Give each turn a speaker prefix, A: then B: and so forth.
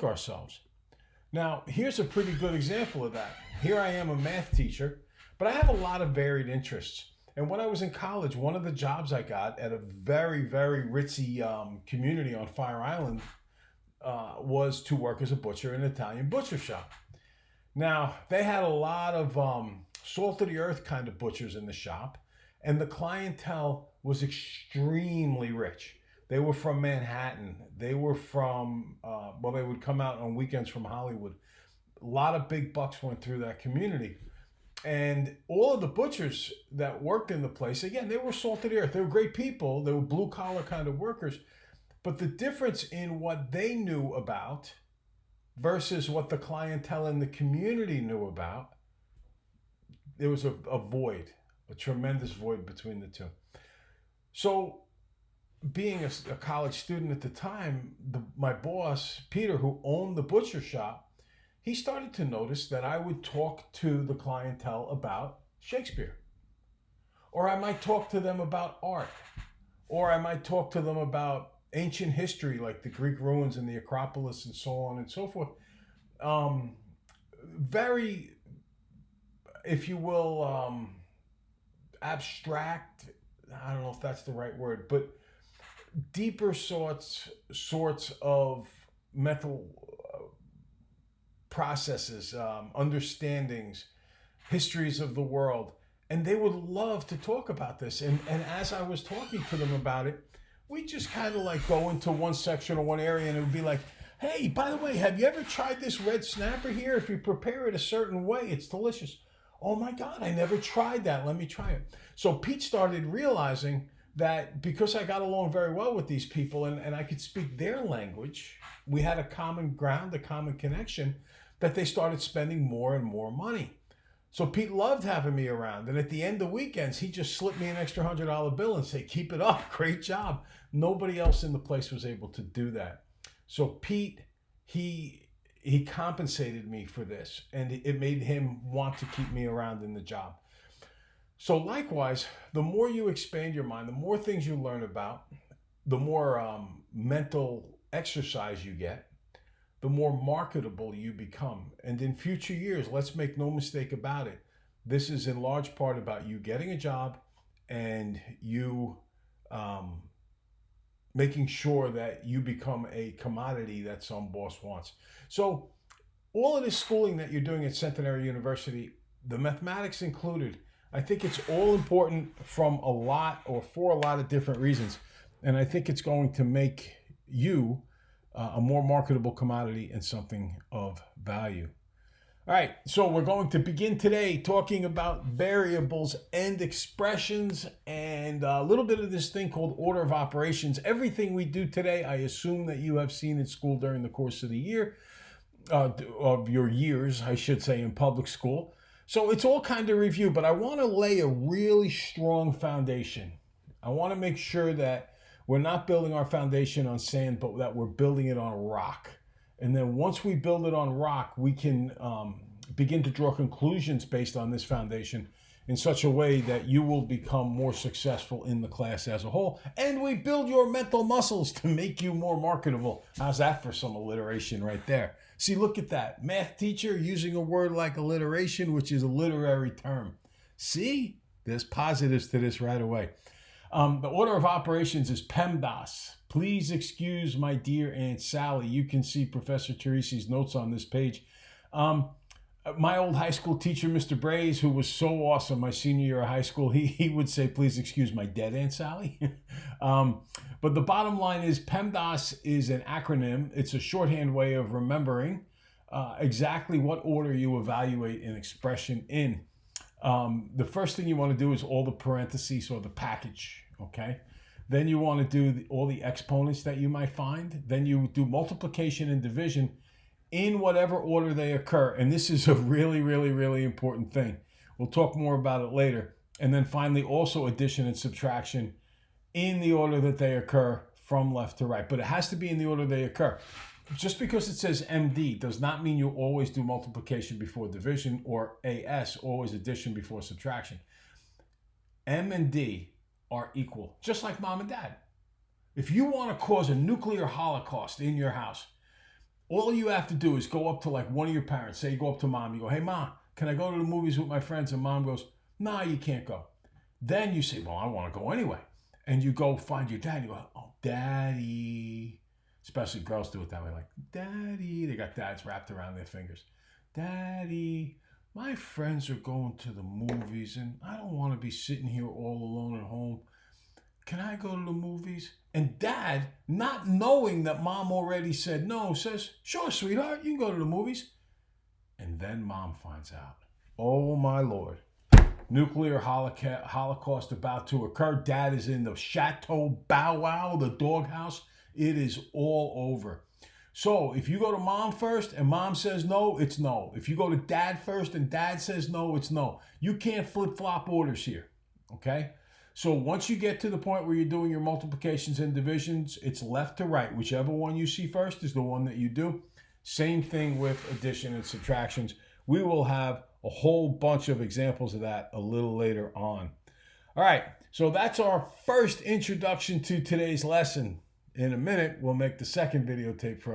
A: break ourselves. Now, here's a pretty good example of that. Here I am, a math teacher, but I have a lot of varied interests. And when I was in college, one of the jobs I got at a very, very ritzy community on Fire Island was to work as a butcher in an Italian butcher shop. Now, they had a lot of salt of the earth kind of butchers in the shop, and the clientele was extremely rich. They were from Manhattan. They were from, they would come out on weekends from Hollywood. A lot of big bucks went through that community. And all of the butchers that worked in the place, again, they were salt of the earth. They were great people. They were blue collar kind of workers. But the difference in what they knew about versus what the clientele in the community knew about, there was a void, a tremendous void between the two. So being a college student at the time, my boss, Peter, who owned the butcher shop, he started to notice that I would talk to the clientele about Shakespeare. Or I might talk to them about art. Or I might talk to them about ancient history, like the Greek ruins and the Acropolis and so on and so forth. Very, if you will, abstract, I don't know if that's the right word, but deeper sorts of mental processes, understandings, histories of the world. And they would love to talk about this. And as I was talking to them about it, we just kind of like go into one section or one area and it would be like, hey, by the way, have you ever tried this red snapper here? If you prepare it a certain way, it's delicious. Oh my God, I never tried that. Let me try it. So Pete started realizing that because I got along very well with these people and I could speak their language, we had a common ground, a common connection, that they started spending more and more money. So Pete loved having me around. And at the end of weekends, he just slipped me an extra $100 bill and say, keep it up, great job. Nobody else in the place was able to do that. So Pete, he compensated me for this, and it made him want to keep me around in the job. So likewise, the more you expand your mind, the more things you learn about, the more mental exercise you get, the more marketable you become. And in future years, let's make no mistake about it, this is in large part about you getting a job and you making sure that you become a commodity that some boss wants. So all of this schooling that you're doing at Centenary University, the mathematics included, I think it's all important for a lot of different reasons. And I think it's going to make you a more marketable commodity and something of value. All right, so we're going to begin today talking about variables and expressions and a little bit of this thing called order of operations. Everything we do today, I assume that you have seen in school during the course of the year, of your years, I should say, in public school. So it's all kind of review, but I want to lay a really strong foundation. I want to make sure that we're not building our foundation on sand, but that we're building it on rock. And then once we build it on rock, we can begin to draw conclusions based on this foundation in such a way that you will become more successful in the class as a whole. And we build your mental muscles to make you more marketable. How's that for some alliteration right there? See, look at that. Math teacher using a word like alliteration, which is a literary term. See, there's positives to this right away. The order of operations is PEMDAS. Please excuse my dear Aunt Sally. You can see Professor Teresi's notes on this page. My old high school teacher, Mr. Braze, who was so awesome my senior year of high school, he would say, please excuse my dead Aunt Sally. But the bottom line is PEMDAS is an acronym. It's a shorthand way of remembering exactly what order you evaluate an expression in. The first thing you want to do is all the parentheses or the package, okay? Then you want to do all the exponents that you might find. Then you do multiplication and division in whatever order they occur. And this is a really, really, really important thing. We'll talk more about it later. And then finally, also addition and subtraction in the order that they occur from left to right. But it has to be in the order they occur. Just because it says MD does not mean you always do multiplication before division, or AS, always addition before subtraction. M and D are equal, just like mom and dad. If you want to cause a nuclear holocaust in your house, All you have to do is go up to like one of your parents. Say you go up to mom. You go, hey, mom, can I go to the movies with my friends? And mom goes, nah, you can't go. Then you say, well, I want to go anyway. And you go find your dad. And you go, oh, daddy. Especially girls do it that way. Like, daddy. They got dads wrapped around their fingers. Daddy, my friends are going to the movies and I don't want to be sitting here all alone at home. Can I go to the movies? And dad, not knowing that mom already said no, says, sure, sweetheart, you can go to the movies. And then mom finds out. Oh, my Lord. Nuclear holocaust about to occur. Dad is in the Chateau Bow Wow, the doghouse. It is all over. So if you go to mom first and mom says no, it's no. If you go to dad first and dad says no, it's no. You can't flip-flop orders here, okay? So once you get to the point where you're doing your multiplications and divisions, it's left to right. Whichever one you see first is the one that you do. Same thing with addition and subtractions. We will have a whole bunch of examples of that a little later on. All right, so that's our first introduction to today's lesson. In a minute, we'll make the second videotape for us.